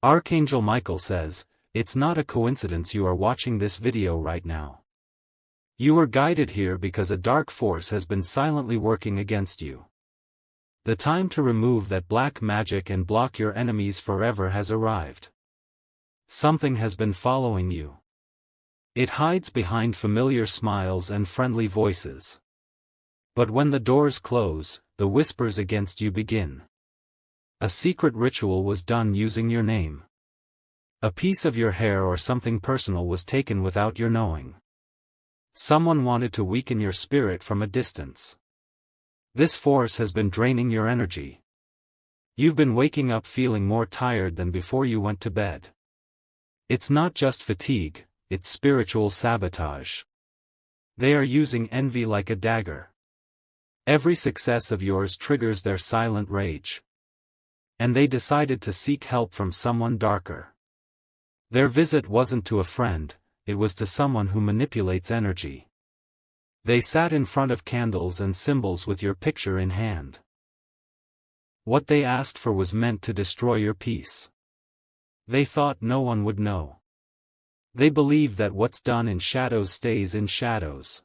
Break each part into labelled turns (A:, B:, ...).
A: Archangel Michael says, it's not a coincidence you are watching this video right now. You were guided here because a dark force has been silently working against you. The time to remove that black magic and block your enemies forever has arrived. Something has been following you. It hides behind familiar smiles and friendly voices. But when the doors close, the whispers against you begin. A secret ritual was done using your name. A piece of your hair or something personal was taken without your knowing. Someone wanted to weaken your spirit from a distance. This force has been draining your energy. You've been waking up feeling more tired than before you went to bed. It's not just fatigue, it's spiritual sabotage. They are using envy like a dagger. Every success of yours triggers their silent rage. And they decided to seek help from someone darker. Their visit wasn't to a friend, it was to someone who manipulates energy. They sat in front of candles and symbols with your picture in hand. What they asked for was meant to destroy your peace. They thought no one would know. They believed that what's done in shadows stays in shadows.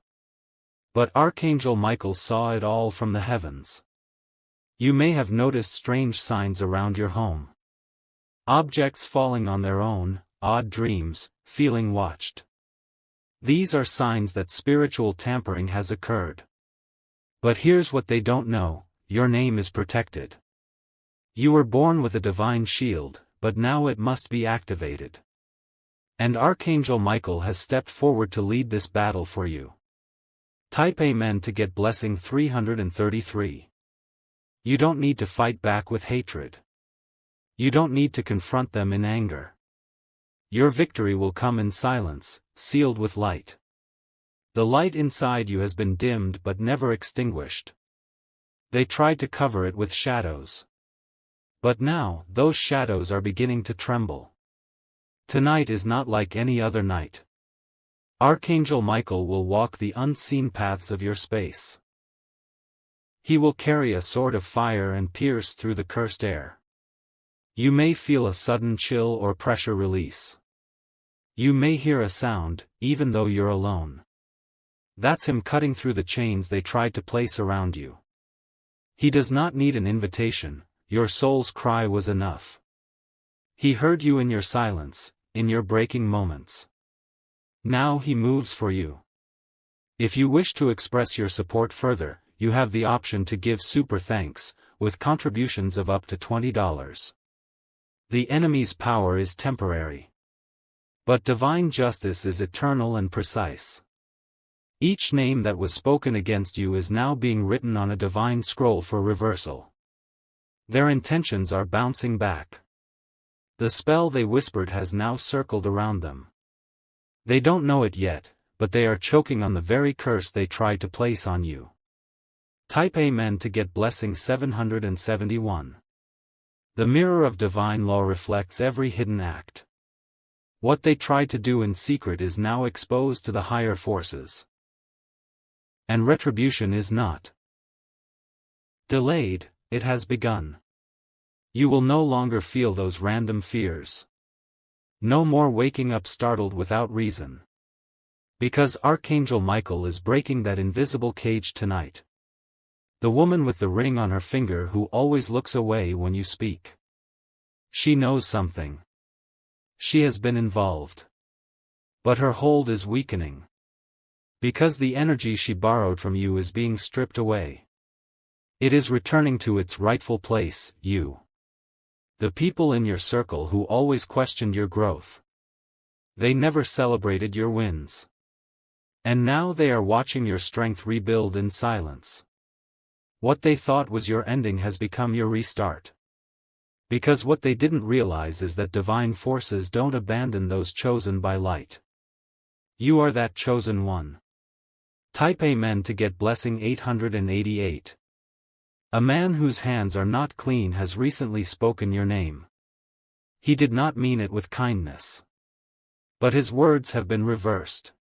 A: But Archangel Michael saw it all from the heavens. You may have noticed strange signs around your home. Objects falling on their own, odd dreams, feeling watched. These are signs that spiritual tampering has occurred. But here's what they don't know, your name is protected. You were born with a divine shield, but now it must be activated. And Archangel Michael has stepped forward to lead this battle for you. Type Amen to get blessing 333. You don't need to fight back with hatred. You don't need to confront them in anger. Your victory will come in silence, sealed with light. The light inside you has been dimmed but never extinguished. They tried to cover it with shadows. But now, those shadows are beginning to tremble. Tonight is not like any other night. Archangel Michael will walk the unseen paths of your space. He will carry a sword of fire and pierce through the cursed air. You may feel a sudden chill or pressure release. You may hear a sound, even though you're alone. That's him cutting through the chains they tried to place around you. He does not need an invitation, your soul's cry was enough. He heard you in your silence, in your breaking moments. Now he moves for you. If you wish to express your support further, you have the option to give super thanks, with contributions of up to $20. The enemy's power is temporary. But divine justice is eternal and precise. Each name that was spoken against you is now being written on a divine scroll for reversal. Their intentions are bouncing back. The spell they whispered has now circled around them. They don't know it yet, but they are choking on the very curse they tried to place on you. Type Amen to get blessing 771. The mirror of divine law reflects every hidden act. What they tried to do in secret is now exposed to the higher forces. And retribution is not delayed, it has begun. You will no longer feel those random fears. No more waking up startled without reason. Because Archangel Michael is breaking that invisible cage tonight. The woman with the ring on her finger who always looks away when you speak. She knows something. She has been involved. But her hold is weakening. Because the energy she borrowed from you is being stripped away. It is returning to its rightful place, you. The people in your circle who always questioned your growth. They never celebrated your wins. And now they are watching your strength rebuild in silence. What they thought was your ending has become your restart. Because what they didn't realize is that divine forces don't abandon those chosen by light. You are that chosen one. Type Amen to get blessing 888. A man whose hands are not clean has recently spoken your name. He did not mean it with kindness. But his words have been reversed.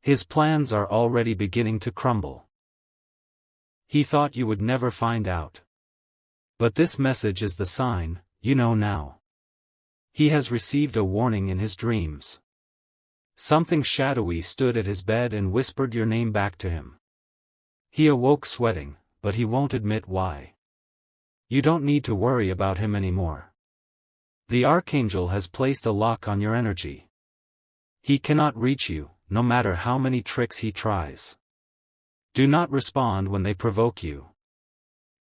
A: His plans are already beginning to crumble. He thought you would never find out. But this message is the sign, you know now. He has received a warning in his dreams. Something shadowy stood at his bed and whispered your name back to him. He awoke sweating, but he won't admit why. You don't need to worry about him anymore. The Archangel has placed a lock on your energy. He cannot reach you, no matter how many tricks he tries. Do not respond when they provoke you.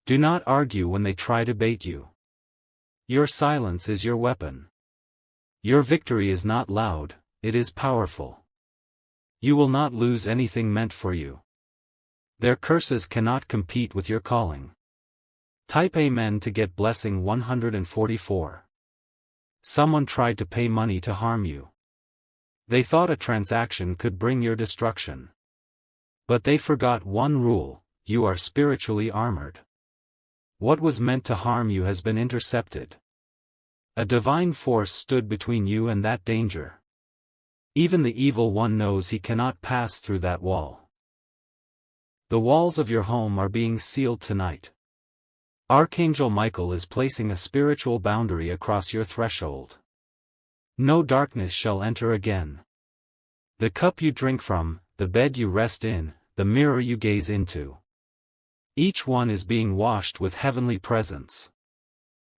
A: Do not argue when they try to bait you. Your silence is your weapon. Your victory is not loud, it is powerful. You will not lose anything meant for you. Their curses cannot compete with your calling. Type Amen to get blessing 144. Someone tried to pay money to harm you. They thought a transaction could bring your destruction. But they forgot one rule: you are spiritually armored. What was meant to harm you has been intercepted. A divine force stood between you and that danger. Even the evil one knows he cannot pass through that wall. The walls of your home are being sealed tonight. Archangel Michael is placing a spiritual boundary across your threshold. No darkness shall enter again. The cup you drink from, the bed you rest in, the mirror you gaze into. Each one is being washed with heavenly presence.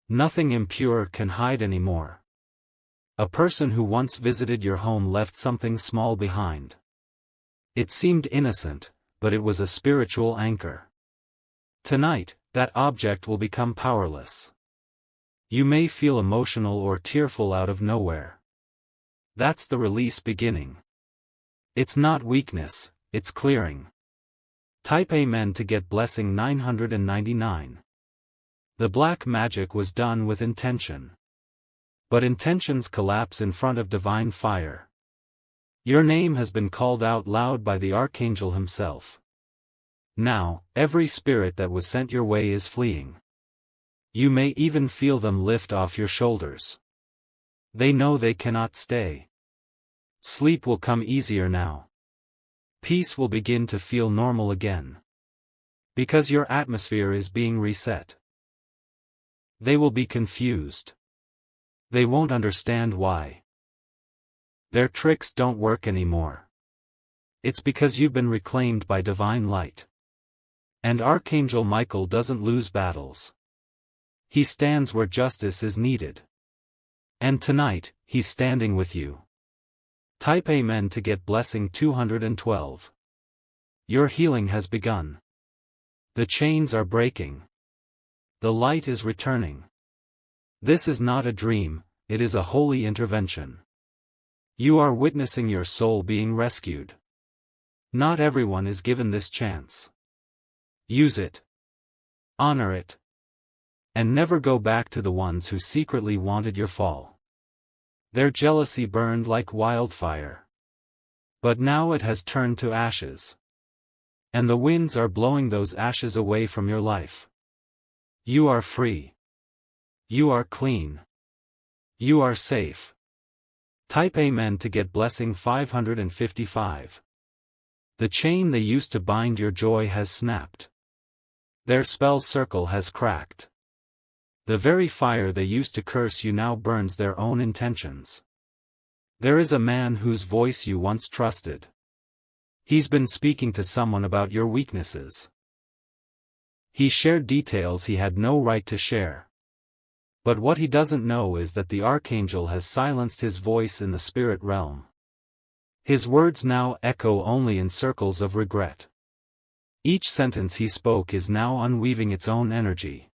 A: Nothing impure can hide anymore. A person who once visited your home left something small behind. It seemed innocent, but it was a spiritual anchor. Tonight, that object will become powerless. You may feel emotional or tearful out of nowhere. That's the release beginning. It's not weakness, it's clearing. Type Amen to get blessing 999. The black magic was done with intention. But intentions collapse in front of divine fire. Your name has been called out loud by the Archangel himself. Now, every spirit that was sent your way is fleeing. You may even feel them lift off your shoulders. They know they cannot stay. Sleep will come easier now. Peace will begin to feel normal again. Because your atmosphere is being reset. They will be confused. They won't understand why. Their tricks don't work anymore. It's because you've been reclaimed by divine light. And Archangel Michael doesn't lose battles. He stands where justice is needed. And tonight, he's standing with you. Type Amen to get blessing 212. Your healing has begun. The chains are breaking. The light is returning. This is not a dream, it is a holy intervention. You are witnessing your soul being rescued. Not everyone is given this chance. Use it. Honor it. And never go back to the ones who secretly wanted your fall. Their jealousy burned like wildfire. But now it has turned to ashes. And the winds are blowing those ashes away from your life. You are free. You are clean. You are safe. Type Amen to get blessing 555. The chain they used to bind your joy has snapped. Their spell circle has cracked. The very fire they used to curse you now burns their own intentions. There is a man whose voice you once trusted. He's been speaking to someone about your weaknesses. He shared details he had no right to share. But what he doesn't know is that the Archangel has silenced his voice in the spirit realm. His words now echo only in circles of regret. Each sentence he spoke is now unweaving its own energy.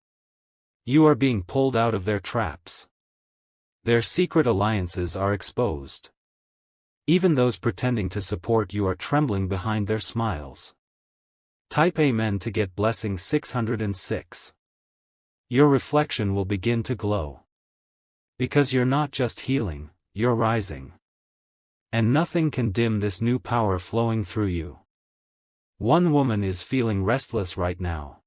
A: You are being pulled out of their traps. Their secret alliances are exposed. Even those pretending to support you are trembling behind their smiles. Type Amen to get blessing 606. Your reflection will begin to glow. Because you're not just healing, you're rising. And nothing can dim this new power flowing through you. One woman is feeling restless right now.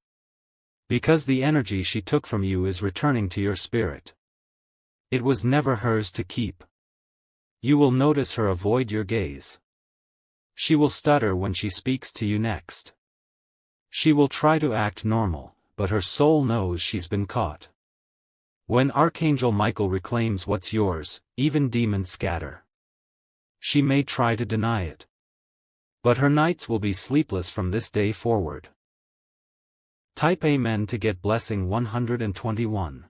A: Because the energy she took from you is returning to your spirit. It was never hers to keep. You will notice her avoid your gaze. She will stutter when she speaks to you next. She will try to act normal, but her soul knows she's been caught. When Archangel Michael reclaims what's yours, even demons scatter. She may try to deny it, but her nights will be sleepless from this day forward. Type Amen to get blessing 121.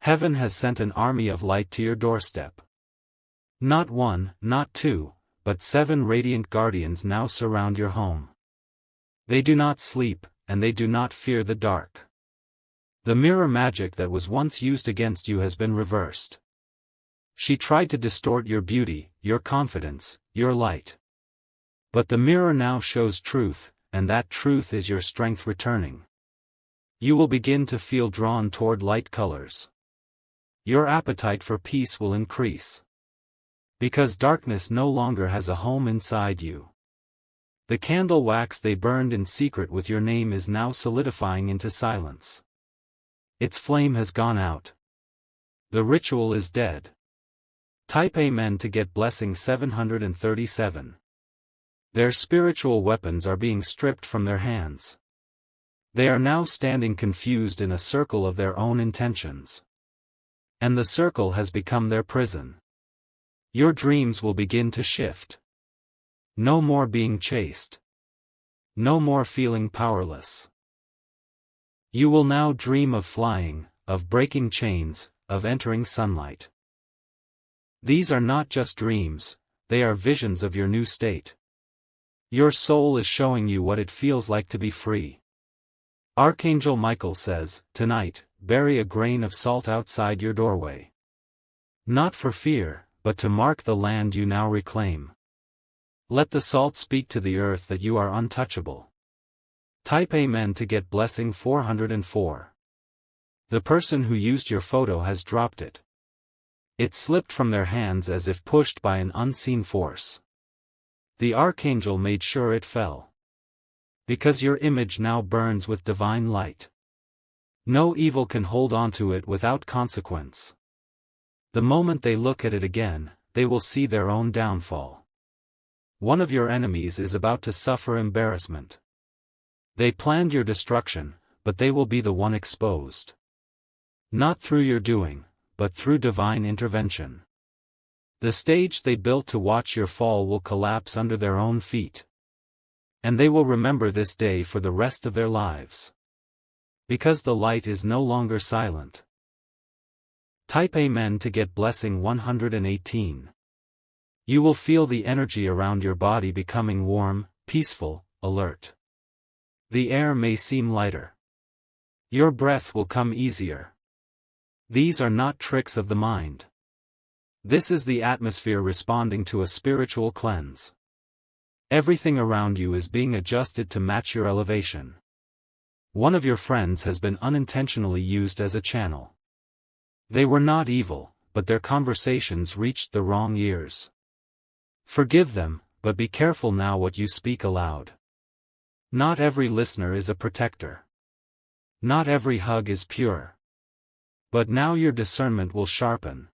A: Heaven has sent an army of light to your doorstep. Not one, not two, but 7 radiant guardians now surround your home. They do not sleep, and they do not fear the dark. The mirror magic that was once used against you has been reversed. She tried to distort your beauty, your confidence, your light. But the mirror now shows truth, and that truth is your strength returning. You will begin to feel drawn toward light colors. Your appetite for peace will increase. Because darkness no longer has a home inside you. The candle wax they burned in secret with your name is now solidifying into silence. Its flame has gone out. The ritual is dead. Type Amen to get blessing 737. Their spiritual weapons are being stripped from their hands. They are now standing confused in a circle of their own intentions. And the circle has become their prison. Your dreams will begin to shift. No more being chased. No more feeling powerless. You will now dream of flying, of breaking chains, of entering sunlight. These are not just dreams, they are visions of your new state. Your soul is showing you what it feels like to be free. Archangel Michael says, tonight, bury a grain of salt outside your doorway. Not for fear, but to mark the land you now reclaim. Let the salt speak to the earth that you are untouchable. Type Amen to get blessing 404. The person who used your photo has dropped it. It slipped from their hands as if pushed by an unseen force. The Archangel made sure it fell. Because your image now burns with divine light. No evil can hold onto it without consequence. The moment they look at it again, they will see their own downfall. One of your enemies is about to suffer embarrassment. They planned your destruction, but they will be the one exposed. Not through your doing, but through divine intervention. The stage they built to watch your fall will collapse under their own feet. And they will remember this day for the rest of their lives. Because the light is no longer silent. Type Amen to get blessing 118. You will feel the energy around your body becoming warm, peaceful, alert. The air may seem lighter. Your breath will come easier. These are not tricks of the mind. This is the atmosphere responding to a spiritual cleanse. Everything around you is being adjusted to match your elevation. One of your friends has been unintentionally used as a channel. They were not evil, but their conversations reached the wrong ears. Forgive them, but be careful now what you speak aloud. Not every listener is a protector. Not every hug is pure. But now your discernment will sharpen.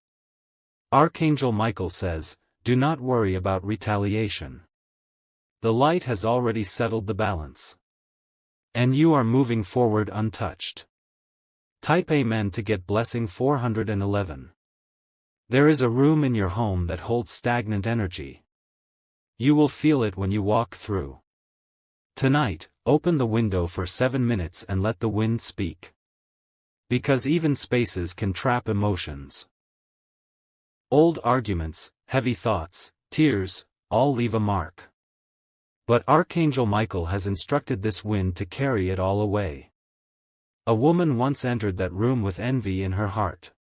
A: Archangel Michael says, do not worry about retaliation. The light has already settled the balance. And you are moving forward untouched. Type Amen to get blessing 411. There is a room in your home that holds stagnant energy. You will feel it when you walk through. Tonight, open the window for 7 minutes and let the wind speak. Because even spaces can trap emotions. Old arguments, heavy thoughts, tears, all leave a mark. But Archangel Michael has instructed this wind to carry it all away. A woman once entered that room with envy in her heart.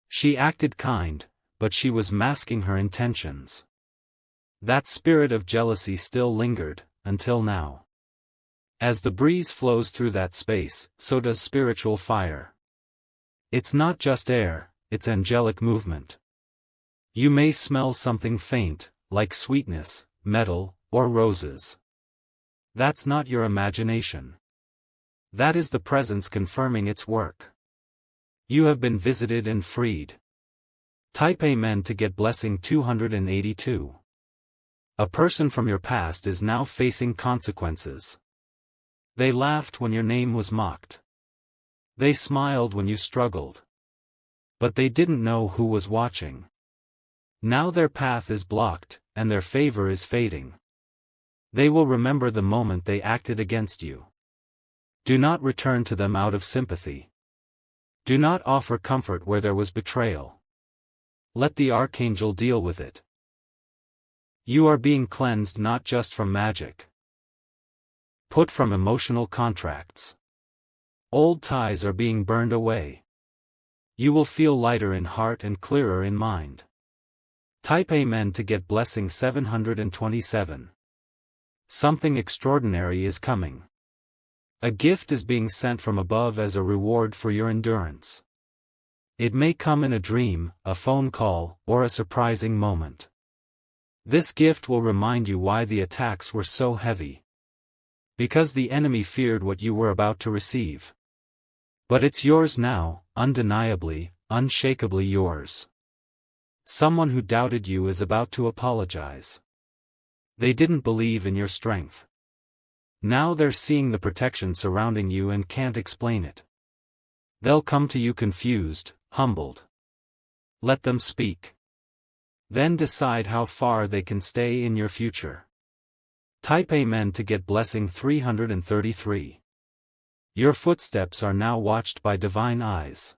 A: She acted kind, but she was masking her intentions. That spirit of jealousy still lingered, until now. As the breeze flows through that space, so does spiritual fire. It's not just air, it's angelic movement. You may smell something faint, like sweetness, metal, or roses. That's not your imagination. That is the presence confirming its work. You have been visited and freed. Type Amen to get blessing 282. A person from your past is now facing consequences. They laughed when your name was mocked. They smiled when you struggled. But they didn't know who was watching. Now their path is blocked, and their favor is fading. They will remember the moment they acted against you. Do not return to them out of sympathy. Do not offer comfort where there was betrayal. Let the Archangel deal with it. You are being cleansed not just from magic, but from emotional contracts. Old ties are being burned away. You will feel lighter in heart and clearer in mind. Type Amen to get blessing 727. Something extraordinary is coming. A gift is being sent from above as a reward for your endurance. It may come in a dream, a phone call, or a surprising moment. This gift will remind you why the attacks were so heavy. Because the enemy feared what you were about to receive. But it's yours now, undeniably, unshakably yours. Someone who doubted you is about to apologize. They didn't believe in your strength. Now they're seeing the protection surrounding you and can't explain it. They'll come to you confused, humbled. Let them speak. Then decide how far they can stay in your future. Type Amen to get blessing 333. Your footsteps are now watched by divine eyes.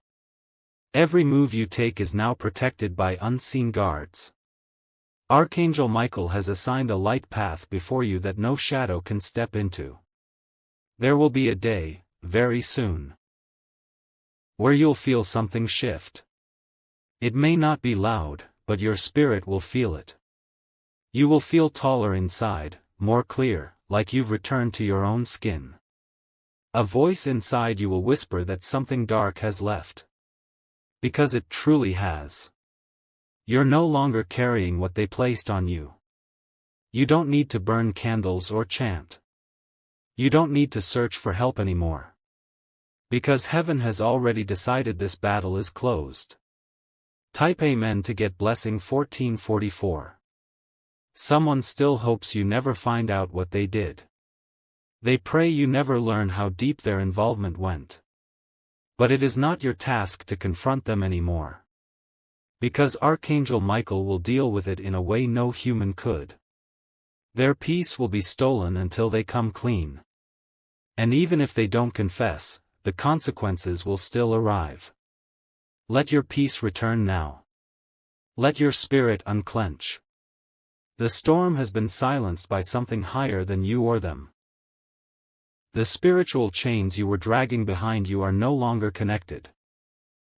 A: Every move you take is now protected by unseen guards. Archangel Michael has assigned a light path before you that no shadow can step into. There will be a day, very soon, where you'll feel something shift. It may not be loud, but your spirit will feel it. You will feel taller inside, more clear, like you've returned to your own skin. A voice inside you will whisper that something dark has left. Because it truly has. You're no longer carrying what they placed on you. You don't need to burn candles or chant. You don't need to search for help anymore. Because heaven has already decided this battle is closed. Type Amen to get blessing 1444. Someone still hopes you never find out what they did. They pray you never learn how deep their involvement went. But it is not your task to confront them anymore. Because Archangel Michael will deal with it in a way no human could. Their peace will be stolen until they come clean. And even if they don't confess, the consequences will still arrive. Let your peace return now. Let your spirit unclench. The storm has been silenced by something higher than you or them. The spiritual chains you were dragging behind you are no longer connected.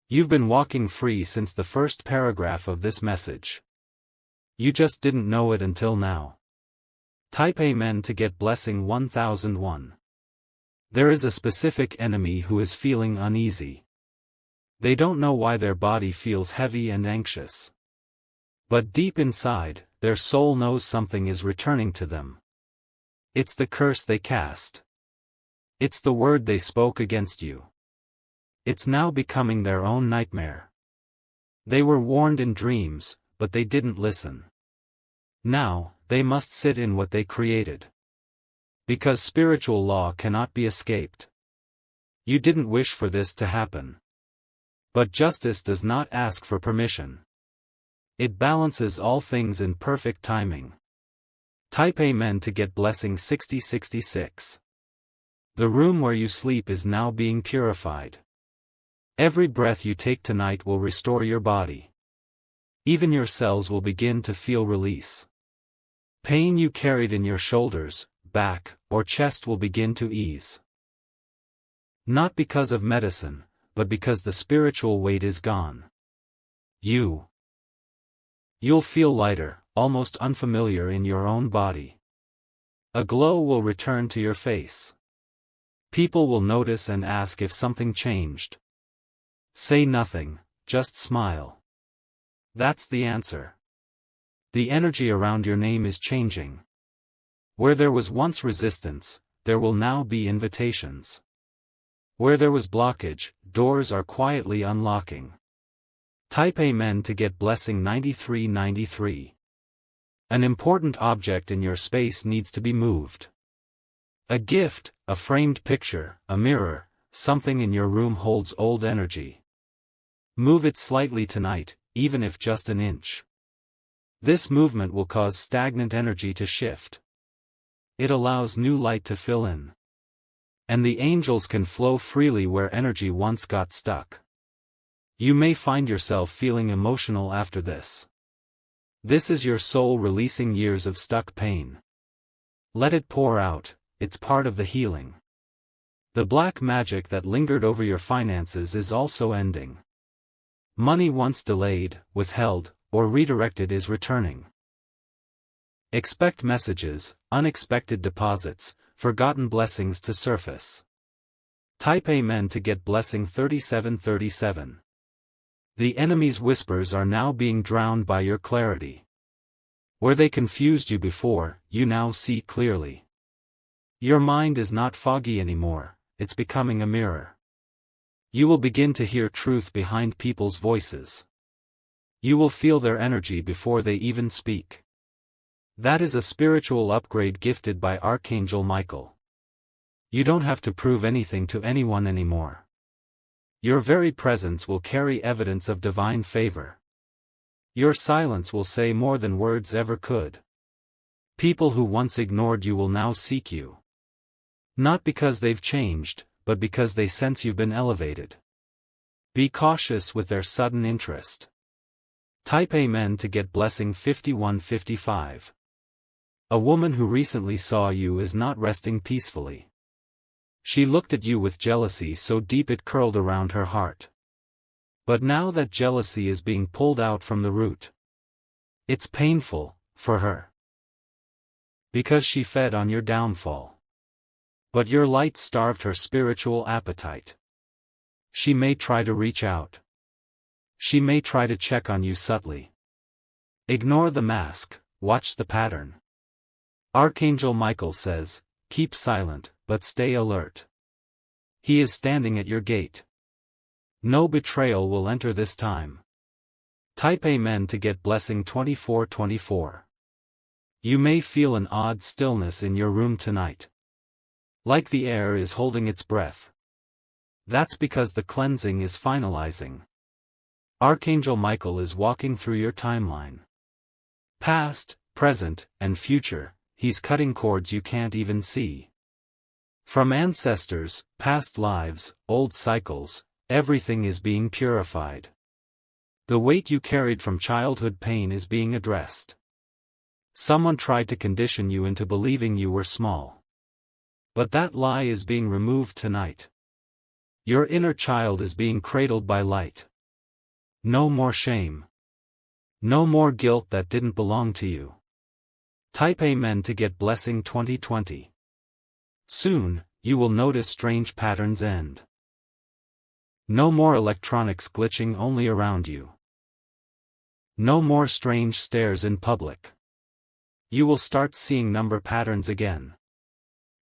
A: You've been walking free since the first paragraph of this message. You just didn't know it until now. Type Amen to get blessing 1001. There is a specific enemy who is feeling uneasy. They don't know why their body feels heavy and anxious. But deep inside, their soul knows something is returning to them. It's the curse they cast. It's the word they spoke against you. It's now becoming their own nightmare. They were warned in dreams, but they didn't listen. Now, they must sit in what they created. Because spiritual law cannot be escaped. You didn't wish for this to happen. But justice does not ask for permission. It balances all things in perfect timing. Type Amen to get blessing 6066. The room where you sleep is now being purified. Every breath you take tonight will restore your body. Even your cells will begin to feel release. Pain you carried in your shoulders, back, or chest will begin to ease. Not because of medicine, but because the spiritual weight is gone. You'll feel lighter, almost unfamiliar in your own body. A glow will return to your face. People will notice and ask if something changed. Say nothing, just smile. That's the answer. The energy around your name is changing. Where there was once resistance, there will now be invitations. Where there was blockage, doors are quietly unlocking. Type Amen to get blessing 9393. An important object in your space needs to be moved. A gift, a framed picture, a mirror, something in your room holds old energy. Move it slightly tonight, even if just an inch. This movement will cause stagnant energy to shift. It allows new light to fill in. And the angels can flow freely where energy once got stuck. You may find yourself feeling emotional after this. This is your soul releasing years of stuck pain. Let it pour out, it's part of the healing. The black magic that lingered over your finances is also ending. Money once delayed, withheld, or redirected is returning. Expect messages, unexpected deposits, forgotten blessings to surface. Type Amen to get blessing 3737. The enemy's whispers are now being drowned by your clarity. Where they confused you before, you now see clearly. Your mind is not foggy anymore, it's becoming a mirror. You will begin to hear truth behind people's voices. You will feel their energy before they even speak. That is a spiritual upgrade gifted by Archangel Michael. You don't have to prove anything to anyone anymore. Your very presence will carry evidence of divine favor. Your silence will say more than words ever could. People who once ignored you will now seek you. Not because they've changed, but because they sense you've been elevated. Be cautious with their sudden interest. Type Amen to get blessing 5155. A woman who recently saw you is not resting peacefully. She looked at you with jealousy so deep it curled around her heart. But now that jealousy is being pulled out from the root. It's painful, for her. Because she fed on your downfall. But your light starved her spiritual appetite. She may try to reach out. She may try to check on you subtly. Ignore the mask, watch the pattern. Archangel Michael says, keep silent, but stay alert. He is standing at your gate. No betrayal will enter this time. Type Amen to get blessing 2424. You may feel an odd stillness in your room tonight. Like the air is holding its breath. That's because the cleansing is finalizing. Archangel Michael is walking through your timeline. Past, present, and future, he's cutting cords you can't even see. From ancestors, past lives, old cycles, everything is being purified. The weight you carried from childhood pain is being addressed. Someone tried to condition you into believing you were small. But that lie is being removed tonight. Your inner child is being cradled by light. No more shame. No more guilt that didn't belong to you. Type Amen to get blessing 2020. Soon, you will notice strange patterns end. No more electronics glitching only around you. No more strange stares in public. You will start seeing number patterns again.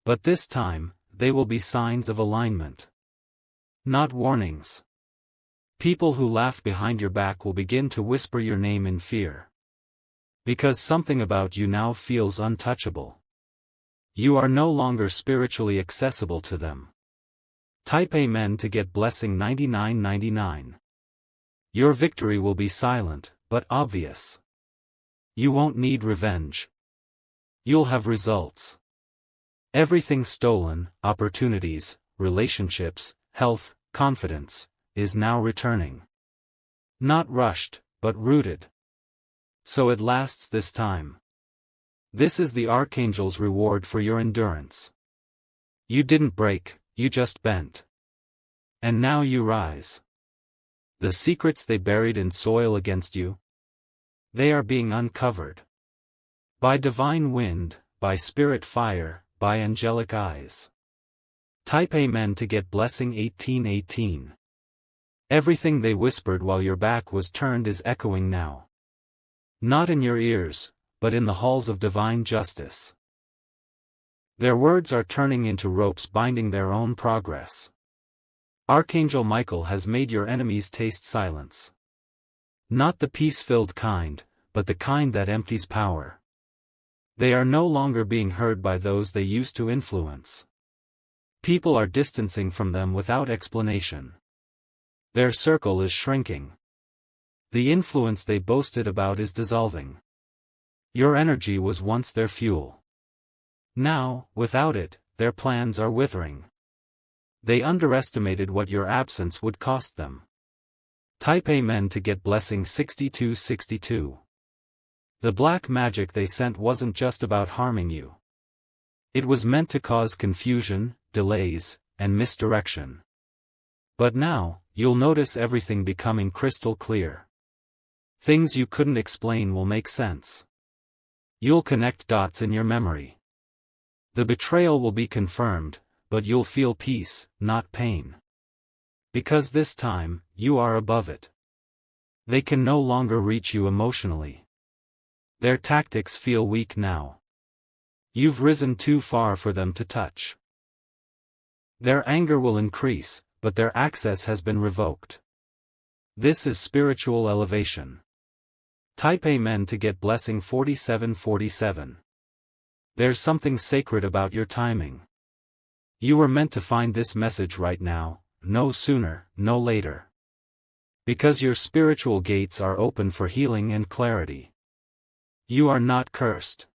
A: But this time, they will be signs of alignment. Not warnings. People who laughed behind your back will begin to whisper your name in fear. Because something about you now feels untouchable. You are no longer spiritually accessible to them. Type Amen to get blessing 9999. Your victory will be silent, but obvious. You won't need revenge. You'll have results. Everything stolen, opportunities, relationships, health, confidence, is now returning. Not rushed, but rooted. So it lasts this time. This is the Archangel's reward for your endurance. You didn't break, you just bent. And now you rise. The secrets they buried in soil against you, they are being uncovered. By divine wind, by spirit fire, by angelic eyes. Type Amen to get blessing 1818. Everything they whispered while your back was turned is echoing now. Not in your ears, but in the halls of divine justice. Their words are turning into ropes binding their own progress. Archangel Michael has made your enemies taste silence. Not the peace-filled kind, but the kind that empties power. They are no longer being heard by those they used to influence. People are distancing from them without explanation. Their circle is shrinking. The influence they boasted about is dissolving. Your energy was once their fuel. Now, without it, their plans are withering. They underestimated what your absence would cost them. Type Amen to get blessing 6262. The black magic they sent wasn't just about harming you. It was meant to cause confusion, delays, and misdirection. But now, you'll notice everything becoming crystal clear. Things you couldn't explain will make sense. You'll connect dots in your memory. The betrayal will be confirmed, but you'll feel peace, not pain. Because this time, you are above it. They can no longer reach you emotionally. Their tactics feel weak now. You've risen too far for them to touch. Their anger will increase, but their access has been revoked. This is spiritual elevation. Type Amen to get blessing 4747. There's something sacred about your timing. You were meant to find this message right now, no sooner, no later. Because your spiritual gates are open for healing and clarity. You are not cursed.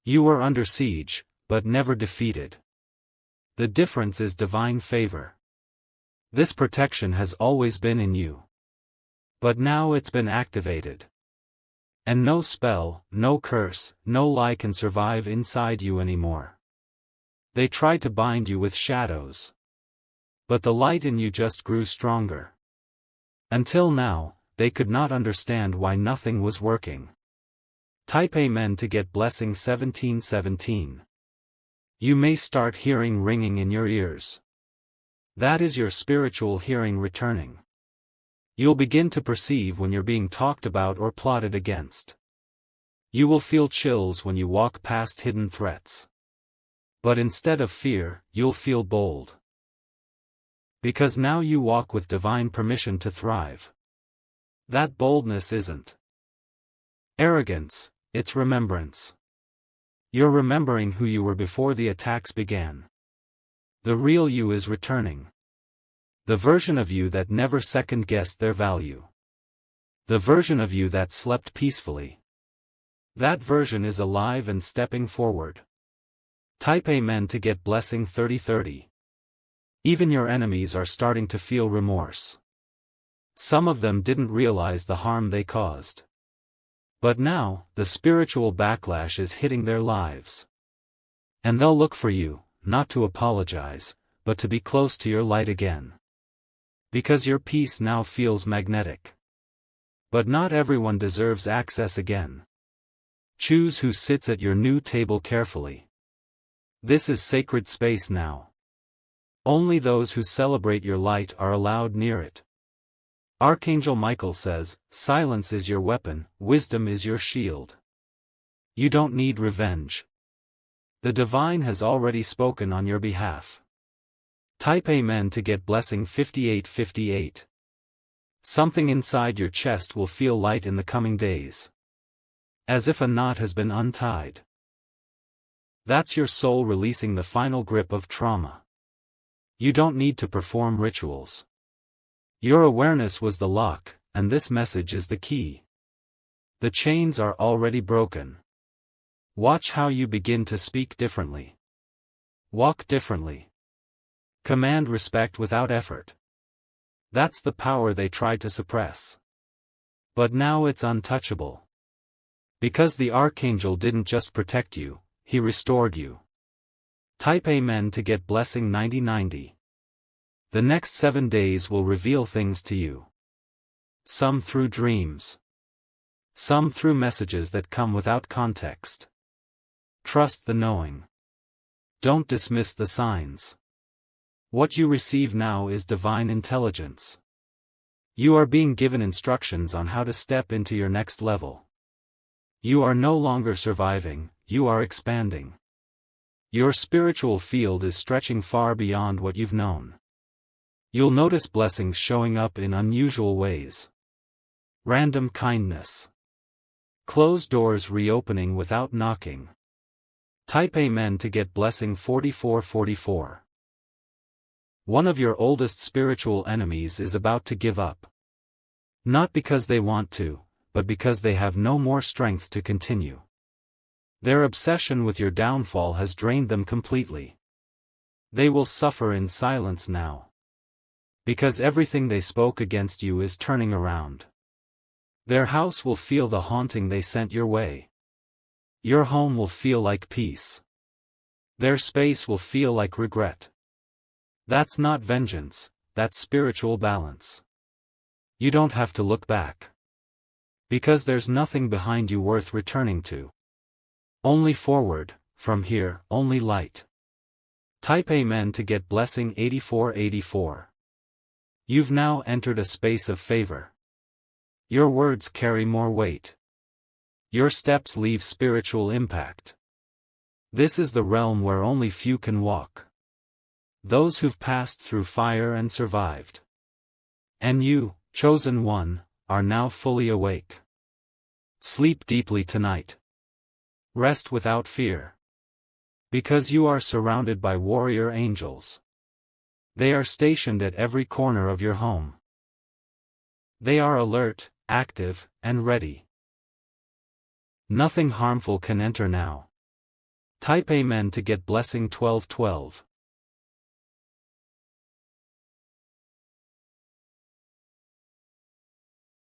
A: You were under siege, but never defeated. The difference is divine favor. This protection has always been in you. But now it's been activated. And no spell, no curse, no lie can survive inside you anymore. They tried to bind you with shadows. But the light in you just grew stronger. Until now, they could not understand why nothing was working. Type Amen to get blessing 1717. You may start hearing ringing in your ears. That is your spiritual hearing returning. You'll begin to perceive when you're being talked about or plotted against. You will feel chills when you walk past hidden threats. But instead of fear, you'll feel bold. Because now you walk with divine permission to thrive. That boldness isn't arrogance, it's remembrance. You're remembering who you were before the attacks began. The real you is returning. The version of you that never second-guessed their value. The version of you that slept peacefully. That version is alive and stepping forward. Type Amen to get blessing 3030. Even your enemies are starting to feel remorse. Some of them didn't realize the harm they caused. But now, the spiritual backlash is hitting their lives. And they'll look for you, not to apologize, but to be close to your light again. Because your peace now feels magnetic. But not everyone deserves access again. Choose who sits at your new table carefully. This is sacred space now. Only those who celebrate your light are allowed near it. Archangel Michael says, silence is your weapon, wisdom is your shield. You don't need revenge. The divine has already spoken on your behalf. Type Amen to get blessing 5858. Something inside your chest will feel light in the coming days. As if a knot has been untied. That's your soul releasing the final grip of trauma. You don't need to perform rituals. Your awareness was the lock, and this message is the key. The chains are already broken. Watch how you begin to speak differently. Walk differently. Command respect without effort. That's the power they tried to suppress. But now it's untouchable. Because the Archangel didn't just protect you, he restored you. Type Amen to get blessing 9090. The next 7 days will reveal things to you. Some through dreams. Some through messages that come without context. Trust the knowing. Don't dismiss the signs. What you receive now is divine intelligence. You are being given instructions on how to step into your next level. You are no longer surviving, you are expanding. Your spiritual field is stretching far beyond what you've known. You'll notice blessings showing up in unusual ways. Random kindness. Closed doors reopening without knocking. Type Amen to get blessing 4444. One of your oldest spiritual enemies is about to give up. Not because they want to, but because they have no more strength to continue. Their obsession with your downfall has drained them completely. They will suffer in silence now. Because everything they spoke against you is turning around. Their house will feel the haunting they sent your way. Your home will feel like peace. Their space will feel like regret. That's not vengeance, that's spiritual balance. You don't have to look back. Because there's nothing behind you worth returning to. Only forward, from here, only light. Type Amen to get blessing 8484. You've now entered a space of favor. Your words carry more weight. Your steps leave spiritual impact. This is the realm where only few can walk. Those who've passed through fire and survived. And you, chosen one, are now fully awake. Sleep deeply tonight. Rest without fear. Because you are surrounded by warrior angels. They are stationed at every corner of your home. They are alert, active, and ready. Nothing harmful can enter now. Type Amen to get blessing 1212.